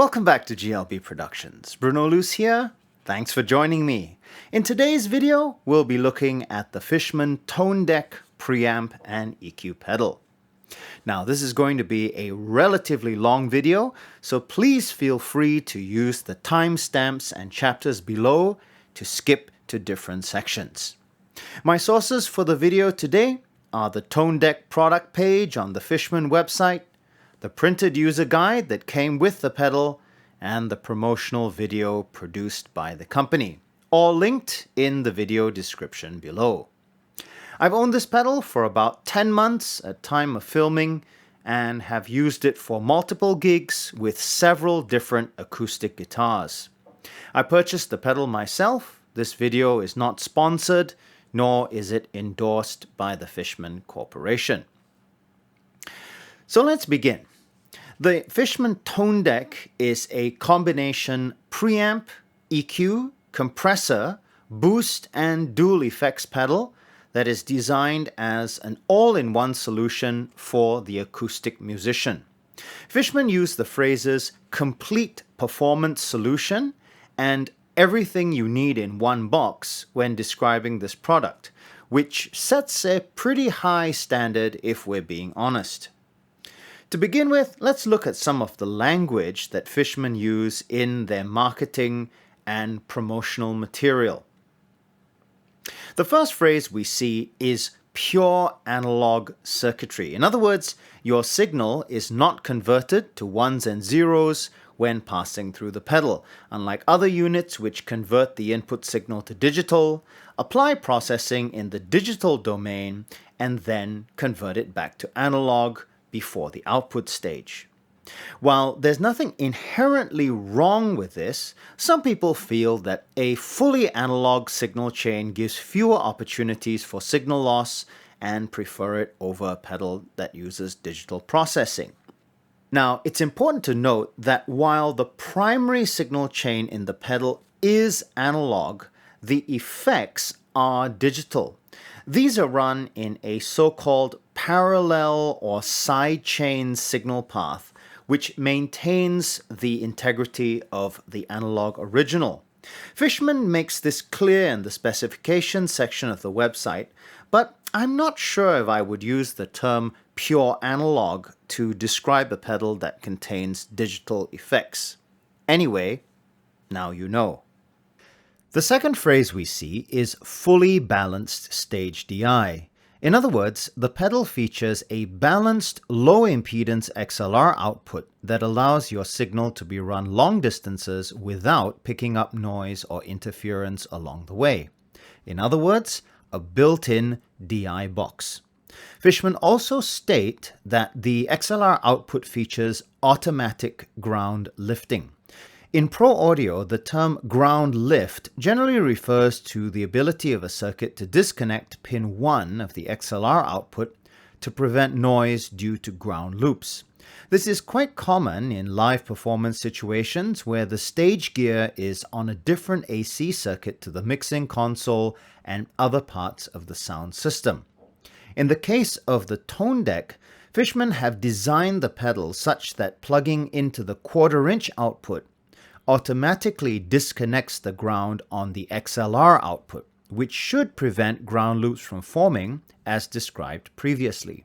Welcome back to GLB Productions. Bruno Luce here. Thanks for joining me. In today's video, we'll be looking at the Fishman ToneDEQ Preamp and EQ pedal. Now, this is going to be a relatively long video, so please feel free to use the timestamps and chapters below to skip to different sections. My sources for the video today are the ToneDEQ product page on the Fishman website, the printed user guide that came with the pedal, and the promotional video produced by the company, all linked in the video description below. I've owned this pedal for about 10 months at time of filming and have used it for multiple gigs with several different acoustic guitars. I purchased the pedal myself. This video is not sponsored, nor is it endorsed by the Fishman Corporation. So let's begin. The Fishman ToneDEQ is a combination preamp, EQ, compressor, boost, and dual effects pedal that is designed as an all-in-one solution for the acoustic musician. Fishman used the phrases complete performance solution and everything you need in one box when describing this product, which sets a pretty high standard if we're being honest. To begin with, let's look at some of the language that Fishman use in their marketing and promotional material. The first phrase we see is pure analog circuitry. In other words, your signal is not converted to ones and zeros when passing through the pedal. Unlike other units which convert the input signal to digital, apply processing in the digital domain, and then convert it back to analog before the output stage. While there's nothing inherently wrong with this, some people feel that a fully analog signal chain gives fewer opportunities for signal loss and prefer it over a pedal that uses digital processing. Now, it's important to note that while the primary signal chain in the pedal is analog, the effects are digital. These are run in a so-called parallel or sidechain signal path, which maintains the integrity of the analog original. Fishman makes this clear in the specifications section of the website, but I'm not sure if I would use the term pure analog to describe a pedal that contains digital effects. Anyway, now you know. The second phrase we see is fully balanced stage DI. In other words, the pedal features a balanced low-impedance XLR output that allows your signal to be run long distances without picking up noise or interference along the way. In other words, a built-in DI box. Fishman also state that the XLR output features automatic ground lifting. In pro audio, the term ground lift generally refers to the ability of a circuit to disconnect pin 1 of the XLR output to prevent noise due to ground loops. This is quite common in live performance situations where the stage gear is on a different AC circuit to the mixing console and other parts of the sound system. In the case of the ToneDEQ, Fishman have designed the pedal such that plugging into the 1/4-inch output automatically disconnects the ground on the XLR output, which should prevent ground loops from forming, as described previously.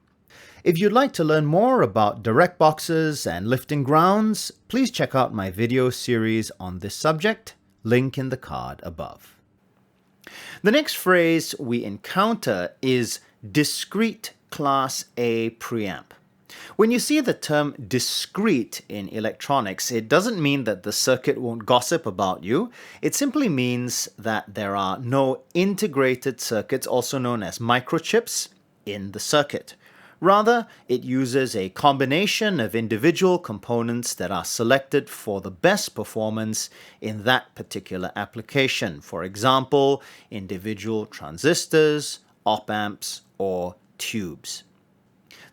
If you'd like to learn more about direct boxes and lifting grounds, please check out my video series on this subject, link in the card above. The next phrase we encounter is Discrete Class A Preamp. When you see the term discrete in electronics, it doesn't mean that the circuit won't gossip about you. It simply means that there are no integrated circuits, also known as microchips, in the circuit. Rather, it uses a combination of individual components that are selected for the best performance in that particular application. For example, individual transistors, op-amps, or tubes.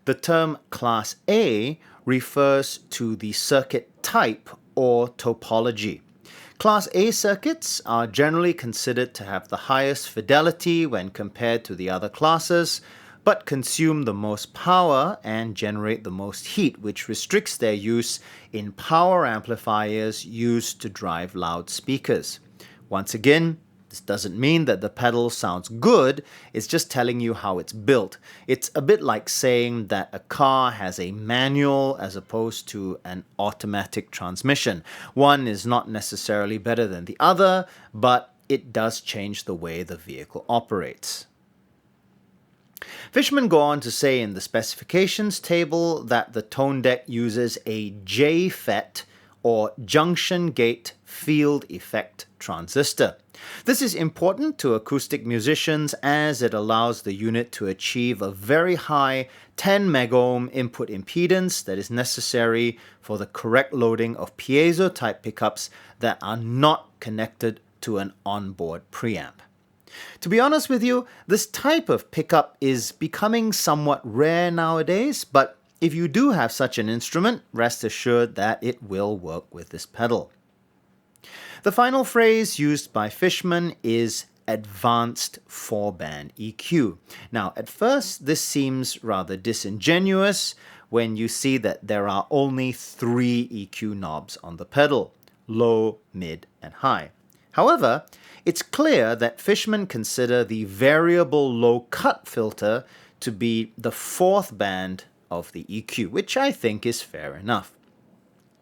The term Class A refers to the circuit type or topology. Class A circuits are generally considered to have the highest fidelity when compared to the other classes, but consume the most power and generate the most heat, which restricts their use in power amplifiers used to drive loudspeakers. Once again, this doesn't mean that the pedal sounds good, it's just telling you how it's built. It's a bit like saying that a car has a manual as opposed to an automatic transmission. One is not necessarily better than the other, but it does change the way the vehicle operates. Fishman go on to say in the specifications table that the ToneDEQ uses a JFET or junction gate field effect transistor. This is important to acoustic musicians as it allows the unit to achieve a very high 10 megohm input impedance that is necessary for the correct loading of piezo type pickups that are not connected to an onboard preamp. To be honest with you, this type of pickup is becoming somewhat rare nowadays, but if you do have such an instrument, rest assured that it will work with this pedal. The final phrase used by Fishman is advanced 4-band EQ. Now, at first, this seems rather disingenuous when you see that there are only 3 EQ knobs on the pedal: low, mid, and high. However, it's clear that Fishman consider the variable low cut filter to be the 4th band of the EQ, which I think is fair enough.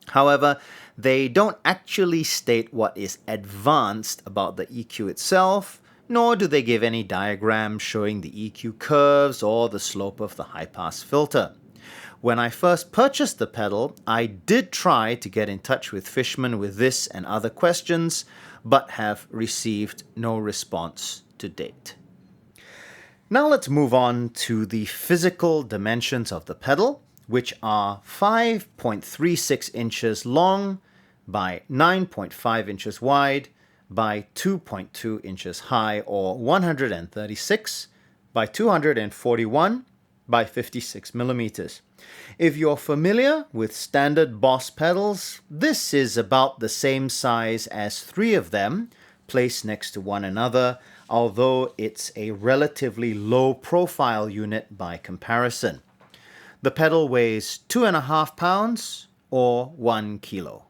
However, they don't actually state what is advanced about the EQ itself, nor do they give any diagram showing the EQ curves or the slope of the high-pass filter. When I first purchased the pedal, I did try to get in touch with Fishman with this and other questions, but have received no response to date. Now let's move on to the physical dimensions of the pedal, which are 5.36 inches long by 9.5 inches wide by 2.2 inches high, or 136 by 241 by 56 millimeters. If you're familiar with standard Boss pedals, this is about the same size as 3 of them placed next to one another, although it's a relatively low profile unit by comparison. The pedal weighs 2.5 pounds or 1 kilo.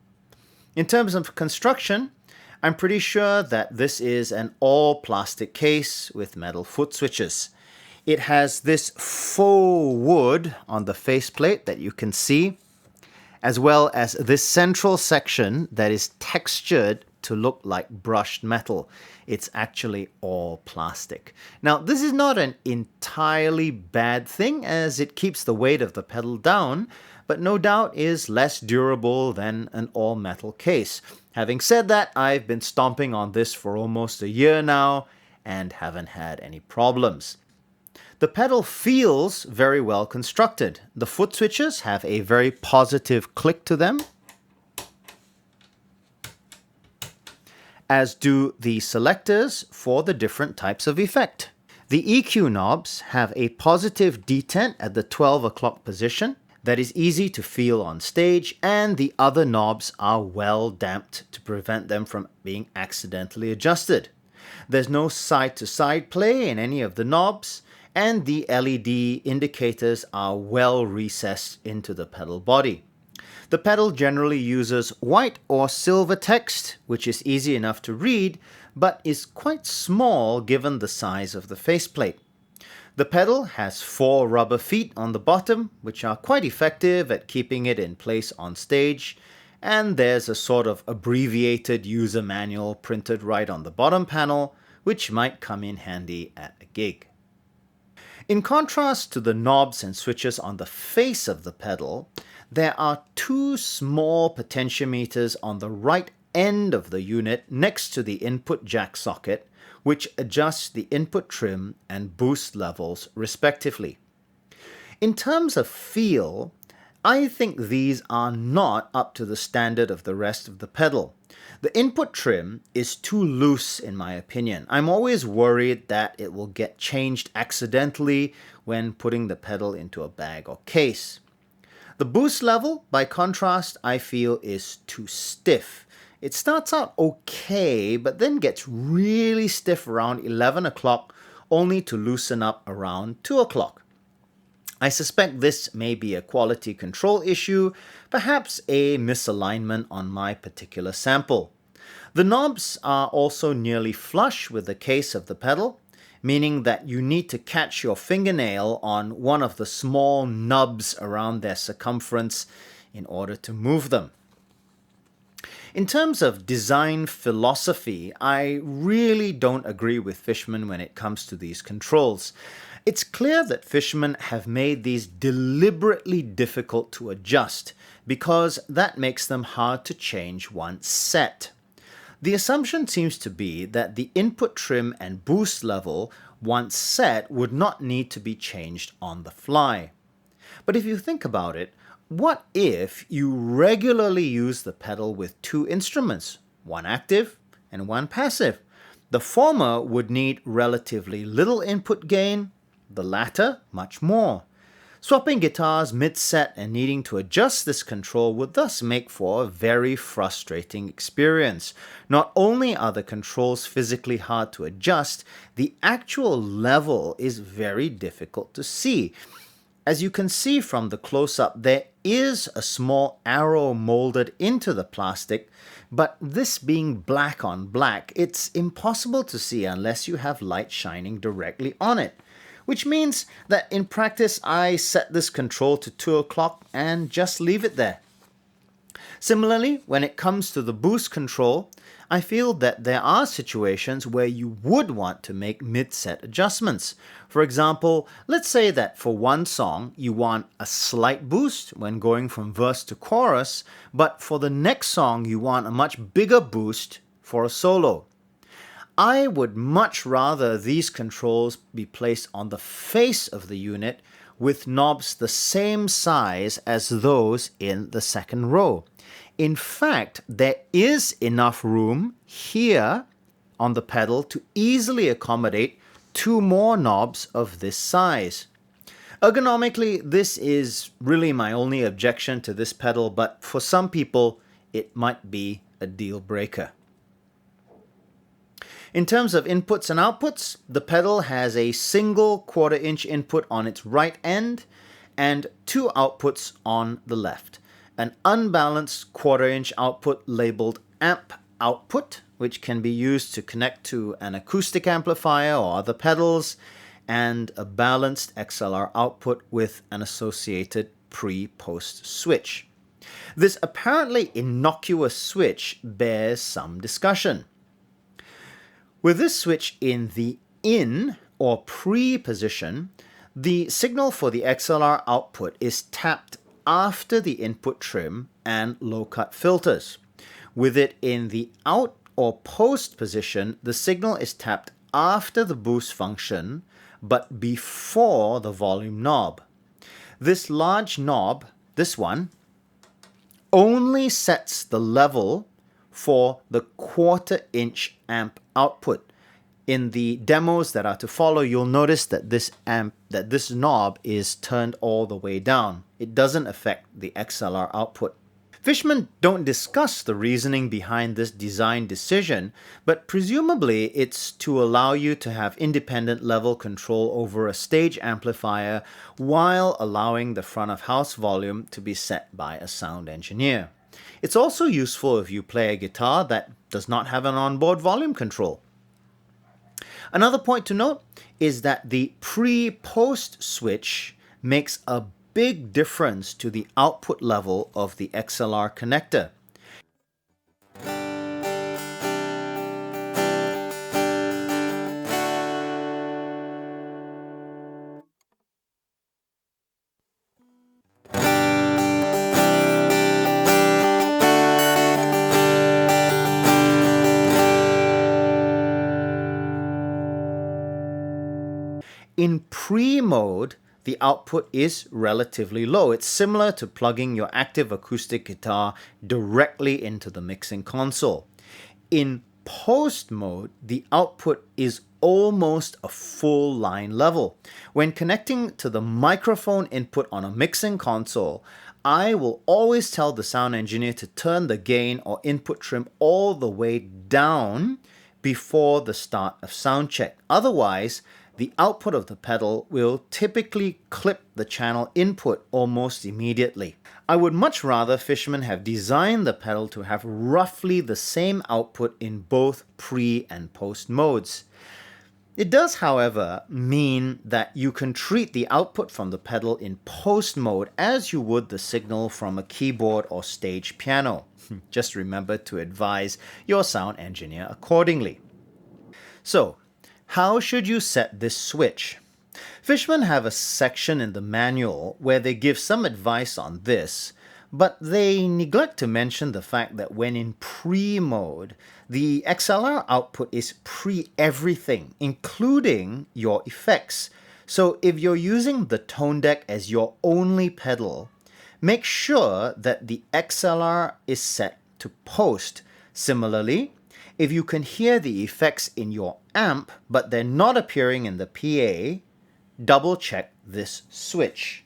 In terms of construction, I'm pretty sure that this is an all plastic case with metal foot switches. It has this faux wood on the faceplate that you can see, as well as this central section that is textured to look like brushed metal. It's actually all plastic. Now, this is not an entirely bad thing, as it keeps the weight of the pedal down, but no doubt is less durable than an all-metal case. Having said that, I've been stomping on this for almost a year now and haven't had any problems. The pedal feels very well constructed. The foot switches have a very positive click to them, as do the selectors for the different types of effect. The EQ knobs have a positive detent at the 12 o'clock position that is easy to feel on stage, and the other knobs are well damped to prevent them from being accidentally adjusted. There's no side-to-side play in any of the knobs, and the LED indicators are well recessed into the pedal body. The pedal generally uses white or silver text, which is easy enough to read, but is quite small given the size of the faceplate. The pedal has 4 rubber feet on the bottom, which are quite effective at keeping it in place on stage, and there's a sort of abbreviated user manual printed right on the bottom panel, which might come in handy at a gig. In contrast to the knobs and switches on the face of the pedal, there are 2 small potentiometers on the right end of the unit next to the input jack socket, which adjusts the input trim and boost levels respectively. In terms of feel, I think these are not up to the standard of the rest of the pedal. The input trim is too loose in my opinion. I'm always worried that it will get changed accidentally when putting the pedal into a bag or case. The boost level, by contrast, I feel is too stiff. It starts out okay, but then gets really stiff around 11 o'clock only to loosen up around 2 o'clock. I suspect this may be a quality control issue, perhaps a misalignment on my particular sample. The knobs are also nearly flush with the case of the pedal, meaning that you need to catch your fingernail on one of the small nubs around their circumference in order to move them. In terms of design philosophy, I really don't agree with Fishman when it comes to these controls. It's clear that Fishman have made these deliberately difficult to adjust because that makes them hard to change once set. The assumption seems to be that the input trim and boost level, once set, would not need to be changed on the fly. But if you think about it, what if you regularly use the pedal with two instruments, one active and one passive? The former would need relatively little input gain, the latter much more. Swapping guitars mid-set and needing to adjust this control would thus make for a very frustrating experience. Not only are the controls physically hard to adjust, the actual level is very difficult to see. As you can see from the close-up, there is a small arrow molded into the plastic, but this being black on black, it's impossible to see unless you have light shining directly on it. Which means that in practice, I set this control to 2 o'clock and just leave it there. Similarly, when it comes to the boost control, I feel that there are situations where you would want to make mid-set adjustments. For example, let's say that for one song, you want a slight boost when going from verse to chorus, but for the next song, you want a much bigger boost for a solo. I would much rather these controls be placed on the face of the unit with knobs the same size as those in the second row. In fact, there is enough room here on the pedal to easily accommodate two more knobs of this size. Ergonomically, this is really my only objection to this pedal, but for some people, it might be a deal breaker. In terms of inputs and outputs, the pedal has a single 1/4 inch input on its right end and two outputs on the left. An unbalanced 1/4 inch output labeled amp output, which can be used to connect to an acoustic amplifier or other pedals, and a balanced XLR output with an associated pre-post switch. This apparently innocuous switch bears some discussion. With this switch in the in or pre position, the signal for the XLR output is tapped after the input trim and low-cut filters. With it in the out or post position, the signal is tapped after the boost function, but before the volume knob. This large knob, this one, only sets the level for the 1/4 inch amp output. In the demos that are to follow, you'll notice that this knob is turned all the way down. It doesn't affect the XLR output. Fishman don't discuss the reasoning behind this design decision, but presumably it's to allow you to have independent level control over a stage amplifier while allowing the front of house volume to be set by a sound engineer. It's also useful if you play a guitar that does not have an onboard volume control. Another point to note is that the pre-post switch makes a big difference to the output level of the XLR connector. In pre-mode, the output is relatively low. It's similar to plugging your active acoustic guitar directly into the mixing console. In post mode, the output is almost a full line level. When connecting to the microphone input on a mixing console, I will always tell the sound engineer to turn the gain or input trim all the way down before the start of sound check. Otherwise, the output of the pedal will typically clip the channel input almost immediately. I would much rather Fishman have designed the pedal to have roughly the same output in both pre and post modes. It does, however, mean that you can treat the output from the pedal in post mode as you would the signal from a keyboard or stage piano. Just remember to advise your sound engineer accordingly. So, how should you set this switch? Fishman have a section in the manual where they give some advice on this, but they neglect to mention the fact that when in pre mode, the XLR output is pre-everything, including your effects. So if you're using the ToneDEQ as your only pedal, make sure that the XLR is set to post. Similarly, if you can hear the effects in your amp, but they're not appearing in the PA, double check this switch.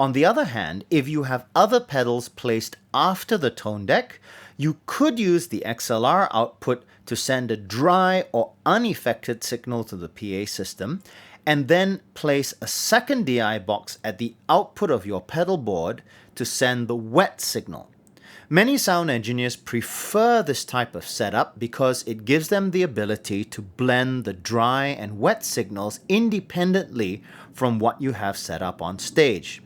On the other hand, if you have other pedals placed after the ToneDEQ, you could use the XLR output to send a dry or unaffected signal to the PA system, and then place a second DI box at the output of your pedal board to send the wet signal. Many sound engineers prefer this type of setup because it gives them the ability to blend the dry and wet signals independently from what you have set up on stage.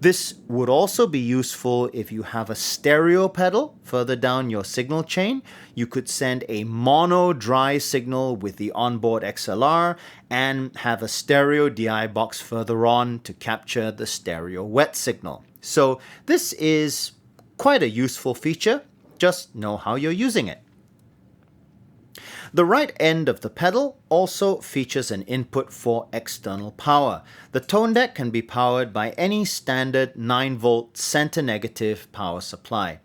This would also be useful if you have a stereo pedal further down your signal chain. You could send a mono dry signal with the onboard XLR and have a stereo DI box further on to capture the stereo wet signal. So this is quite a useful feature, just know how you're using it. The right end of the pedal also features an input for external power. The ToneDEQ can be powered by any standard 9-volt center negative power supply.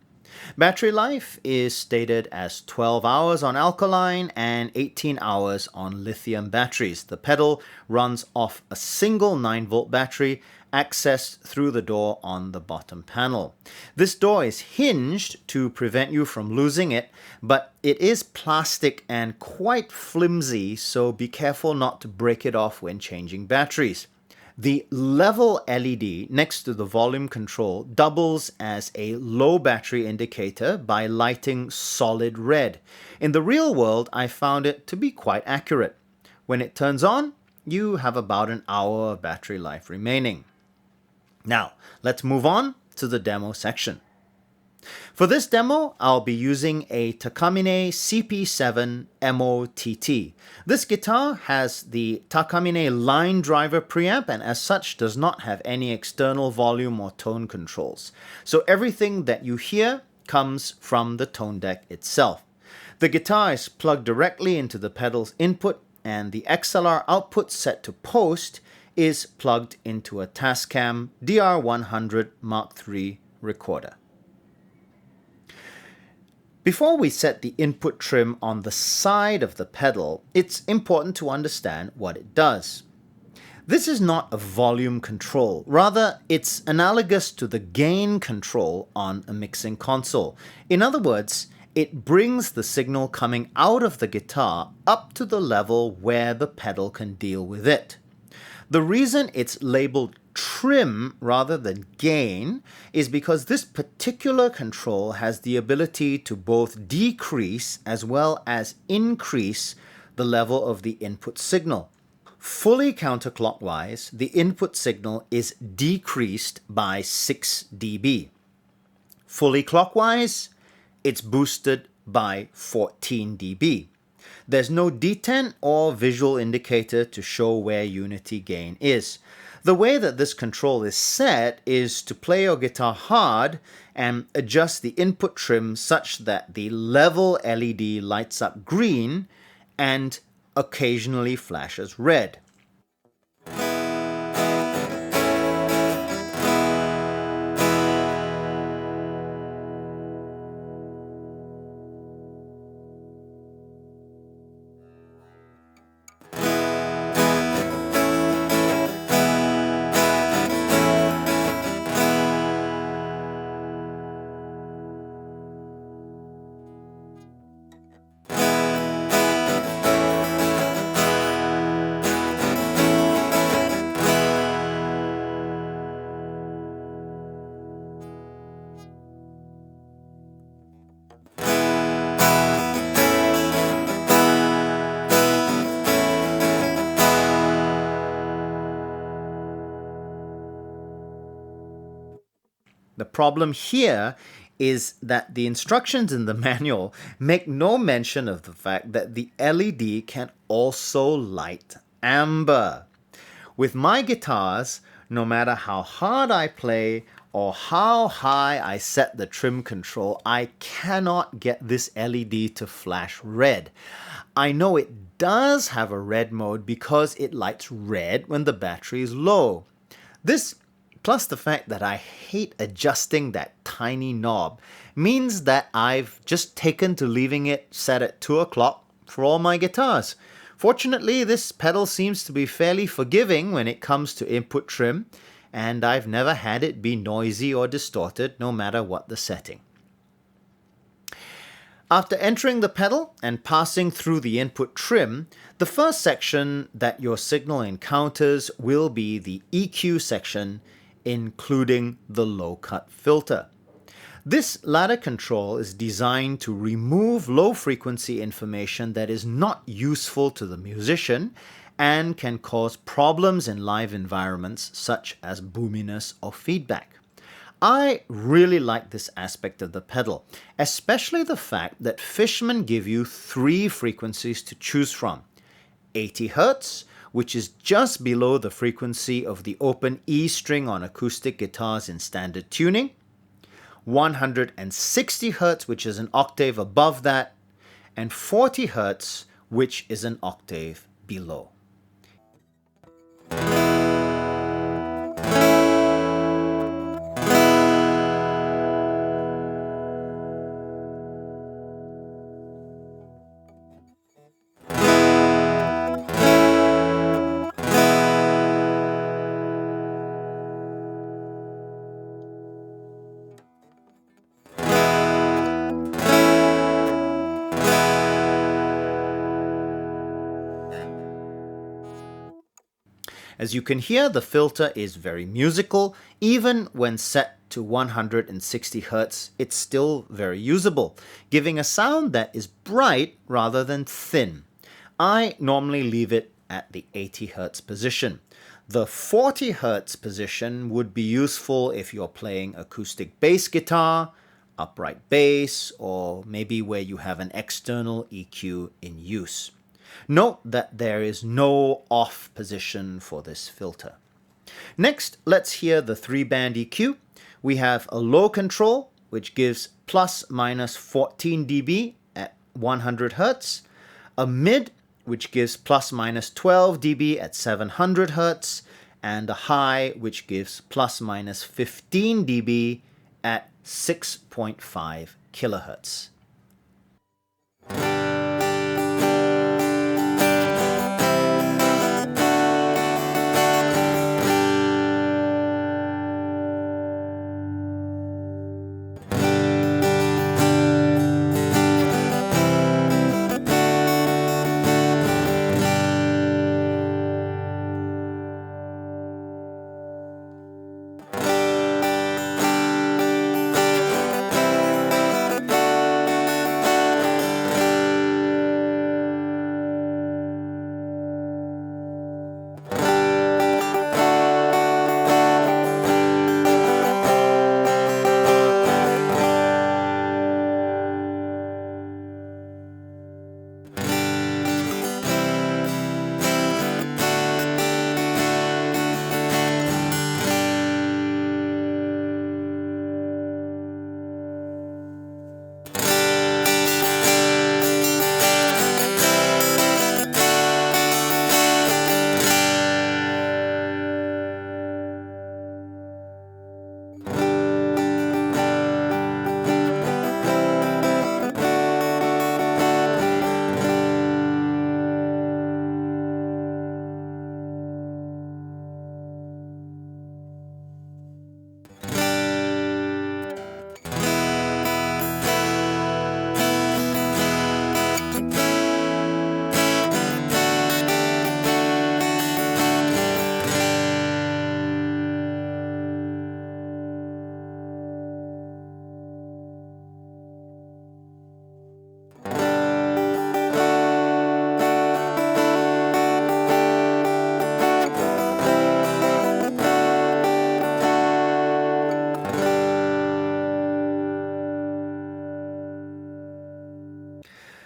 Battery life is stated as 12 hours on alkaline and 18 hours on lithium batteries. The pedal runs off a single 9-volt battery accessed through the door on the bottom panel. This door is hinged to prevent you from losing it, but it is plastic and quite flimsy, so be careful not to break it off when changing batteries. The level LED next to the volume control doubles as a low battery indicator by lighting solid red. In the real world, I found it to be quite accurate. When it turns on, you have about an hour of battery life remaining. Now, let's move on to the demo section. For this demo, I'll be using a Takamine CP7 MOTT. This guitar has the Takamine line driver preamp and as such does not have any external volume or tone controls. So everything that you hear comes from the ToneDEQ itself. The guitar is plugged directly into the pedal's input and the XLR output set to post is plugged into a Tascam DR100 Mark III recorder. Before we set the input trim on the side of the pedal, it's important to understand what it does. This is not a volume control, rather it's analogous to the gain control on a mixing console. In other words, it brings the signal coming out of the guitar up to the level where the pedal can deal with it. The reason it's labeled trim rather than gain is because this particular control has the ability to both decrease as well as increase the level of the input signal. Fully counterclockwise, the input signal is decreased by 6 dB. Fully clockwise, it's boosted by 14 dB. There's no detent or visual indicator to show where unity gain is. The way that this control is set is to play your guitar hard and adjust the input trim such that the level LED lights up green and occasionally flashes red. The problem here is that the instructions in the manual make no mention of the fact that the LED can also light amber. With my guitars, no matter how hard I play or how high I set the trim control, I cannot get this LED to flash red. I know it does have a red mode because it lights red when the battery is low. This, plus the fact that I hate adjusting that tiny knob, means that I've just taken to leaving it set at 2 o'clock for all my guitars. Fortunately, this pedal seems to be fairly forgiving when it comes to input trim, and I've never had it be noisy or distorted no matter what the setting. After entering the pedal and passing through the input trim, the first section that your signal encounters will be the EQ section, including the low-cut filter. This ladder control is designed to remove low-frequency information that is not useful to the musician and can cause problems in live environments such as boominess or feedback. I really like this aspect of the pedal, especially the fact that Fishman give you 3 frequencies to choose from. 80 Hz, which is just below the frequency of the open E string on acoustic guitars in standard tuning, 160 Hz, which is an octave above that, and 40 Hz, which is an octave below. As you can hear, the filter is very musical. Even when set to 160 Hz, it's still very usable, giving a sound that is bright rather than thin. I normally leave it at the 80 Hz position. The 40 Hz position would be useful if you're playing acoustic bass guitar, upright bass, or maybe where you have an external EQ in use. Note that there is no off position for this filter. Next, let's hear the 3-band EQ. We have a low control, which gives plus minus 14 dB at 100 Hz, a mid, which gives plus minus 12 dB at 700 Hz, and a high, which gives plus minus 15 dB at 6.5 kilohertz.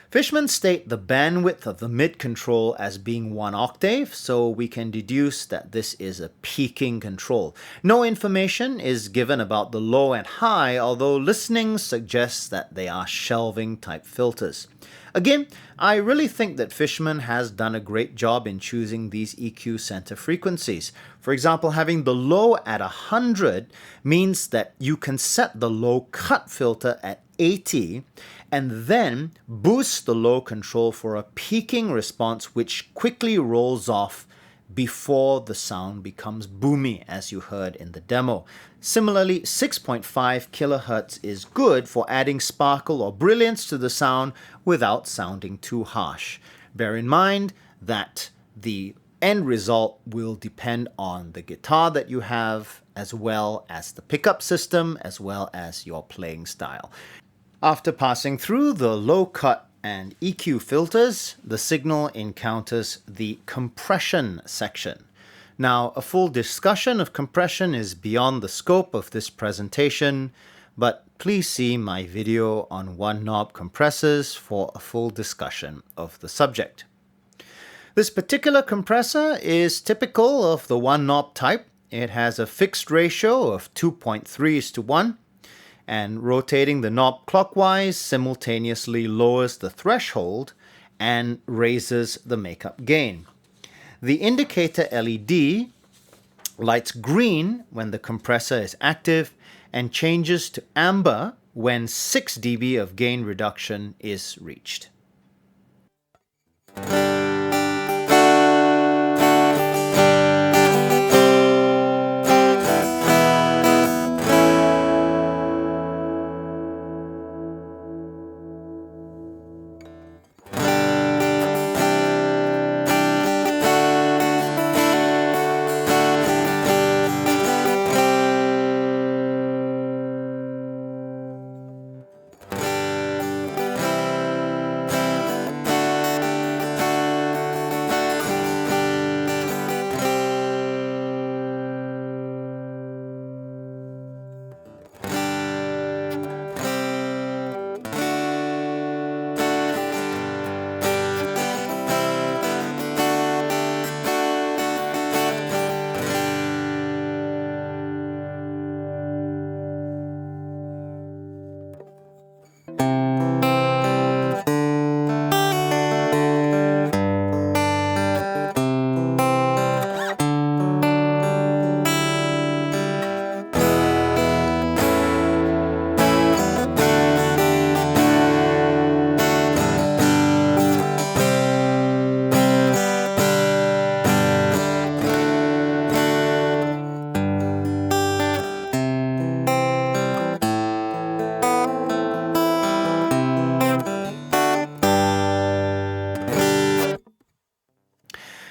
Fishman state the bandwidth of the mid control as being 1 octave, so we can deduce that this is a peaking control. No information is given about the low and high, although listening suggests that they are shelving type filters. Again, I really think that Fishman has done a great job in choosing these EQ center frequencies. For example, having the low at 100 means that you can set the low cut filter at 80 and then boost the low control for a peaking response which quickly rolls off before the sound becomes boomy, as you heard in the demo. Similarly, 6.5 kHz is good for adding sparkle or brilliance to the sound without sounding too harsh. Bear in mind that the end result will depend on the guitar that you have, as well as the pickup system, as well as your playing style. After passing through the low cut and EQ filters, the signal encounters the compression section. Now, a full discussion of compression is beyond the scope of this presentation, but please see my video on one-knob compressors for a full discussion of the subject. This particular compressor is typical of the one-knob type. It has a fixed ratio of 2.3:1, and rotating the knob clockwise simultaneously lowers the threshold and raises the makeup gain. The indicator LED lights green when the compressor is active and changes to amber when 6 dB of gain reduction is reached.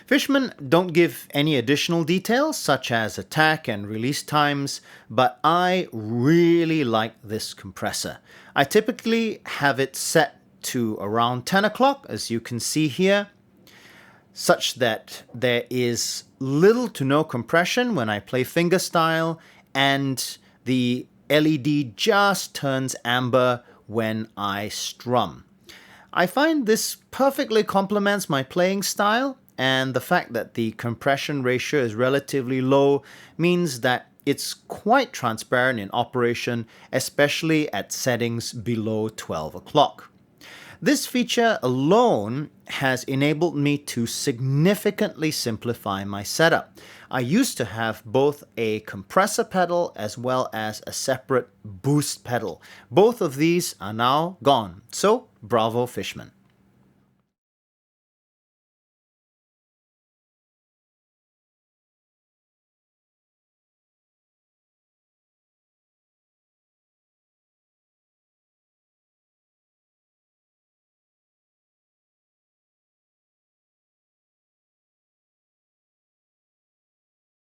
Fishman don't give any additional details such as attack and release times, but I really like this compressor. I typically have it set to around 10 o'clock, as you can see here, such that there is little to no compression when I play fingerstyle, and the LED just turns amber when I strum. I find this perfectly complements my playing style, and the fact that the compression ratio is relatively low means that it's quite transparent in operation, especially at settings below 12 o'clock. This feature alone has enabled me to significantly simplify my setup. I used to have both a compressor pedal as well as a separate boost pedal. Both of these are now gone, so bravo Fishman.